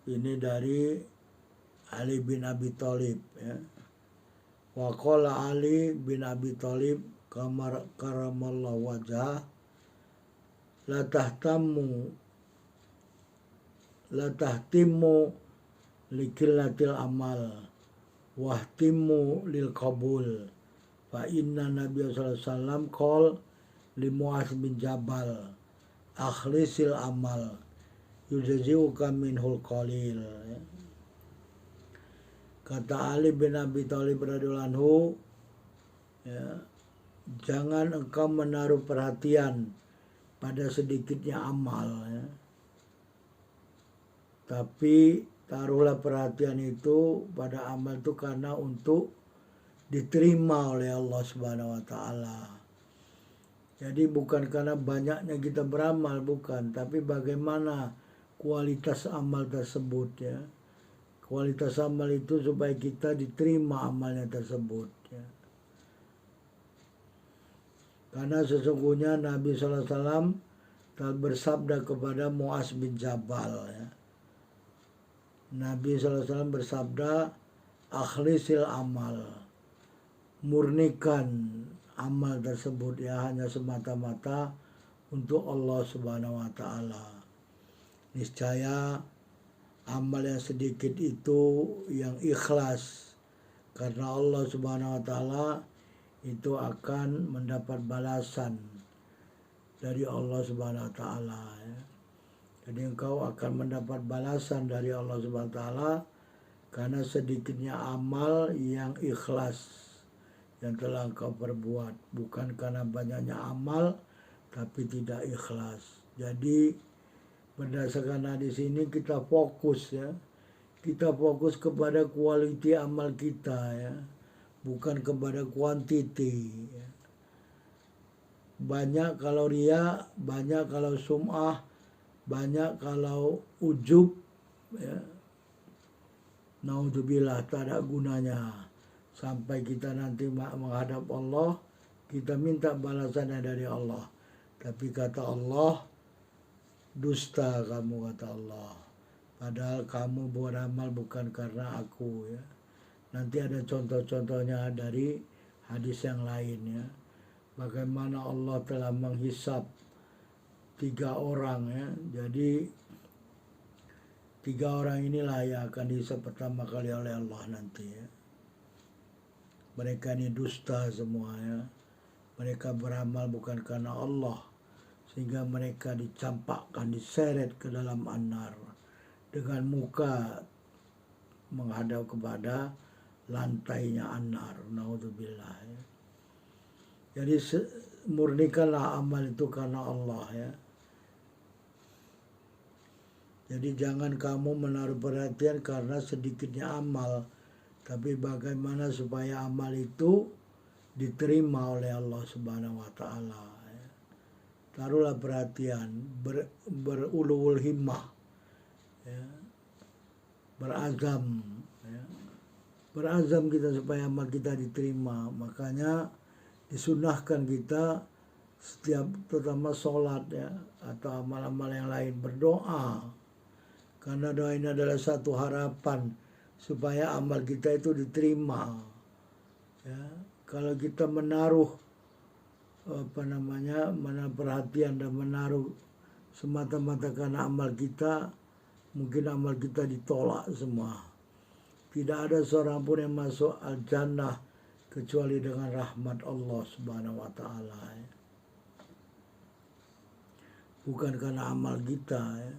Ini dari Ali bin Abi Thalib ya. Wa qala Ali bin Abi Thalib karamallahu wajhah la tahtimmu likillatil amal wahtimmu lil qabul fa inna Nabiya sallallahu alaihi wasallam qol li Mu'adz bin Jabal akhlisil amal yujaziuka minhul qalil. Kata Ali bin Abi Thalib radhiyallahu anhu, ya, jangan engkau menaruh perhatian pada sedikitnya amal, ya. Tapi taruhlah perhatian itu pada amal itu karena untuk diterima oleh Allah Subhanahu wa taala. Jadi bukan karena banyaknya kita beramal, bukan, tapi bagaimana kualitas amal tersebut, ya. Kualitas amal itu supaya kita diterima amalnya tersebut, ya. Karena sesungguhnya Nabi SAW telah bersabda kepada Mu'adz bin Jabal, ya. Nabi SAW bersabda, akhlisil amal, murnikan amal tersebut, ya, hanya semata-mata untuk Allah Subhanahu wa taala. Niscaya amal yang sedikit itu yang ikhlas karena Allah Subhanahu wa taala itu akan mendapat balasan dari Allah Subhanahu wa taala, ya. Jadi engkau akan mendapat balasan dari Allah Subhanahu wa taala karena sedikitnya amal yang ikhlas yang telah engkau perbuat, bukan karena banyaknya amal tapi tidak ikhlas. Jadi berdasarkan hadis ini kita fokus, ya. Kita fokus kepada kualiti amal kita, ya. Bukan kepada kuantiti, ya. Banyak kalau riya, banyak kalau sum'ah, banyak kalau ujub, ya. Naudzubillah, tak ada gunanya. Sampai kita nanti menghadap Allah, kita minta balasannya dari Allah. Tapi kata Allah, dusta kamu, kata Allah. Padahal kamu beramal bukan karena aku, ya. Nanti ada contoh-contohnya dari hadis yang lain, ya. Bagaimana Allah telah menghisap 3 orang, ya. Jadi 3 orang inilah yang akan dihisap pertama kali oleh Allah nanti, ya. Mereka ini dusta semua, ya. Mereka beramal bukan karena Allah, sehingga mereka dicampakkan, diseret ke dalam an-nar dengan muka menghadap kepada lantainya an-nar. Naudzubillah, ya. Jadi murnikanlah amal itu karena Allah, ya. Jadi jangan kamu menaruh perhatian karena sedikitnya amal, tapi bagaimana supaya amal itu diterima oleh Allah Subhanahu wa taala, ya. Taruhlah perhatian, berulul himmah, ya. Berazam, ya. Berazam kita supaya amal kita diterima. Makanya disunahkan kita setiap, terutama sholat, ya, atau amal-amal yang lain, berdoa. Karena doa ini adalah satu harapan supaya amal kita itu diterima, ya. Kalau kita menaruh menaruh perhatian dan menaruh semata-mata karena amal kita, mungkin amal kita ditolak semua. Tidak ada seorang pun yang masuk al-jannah kecuali dengan rahmat Allah Subhanahu wa taala, ya. Bukan karena amal kita, ya.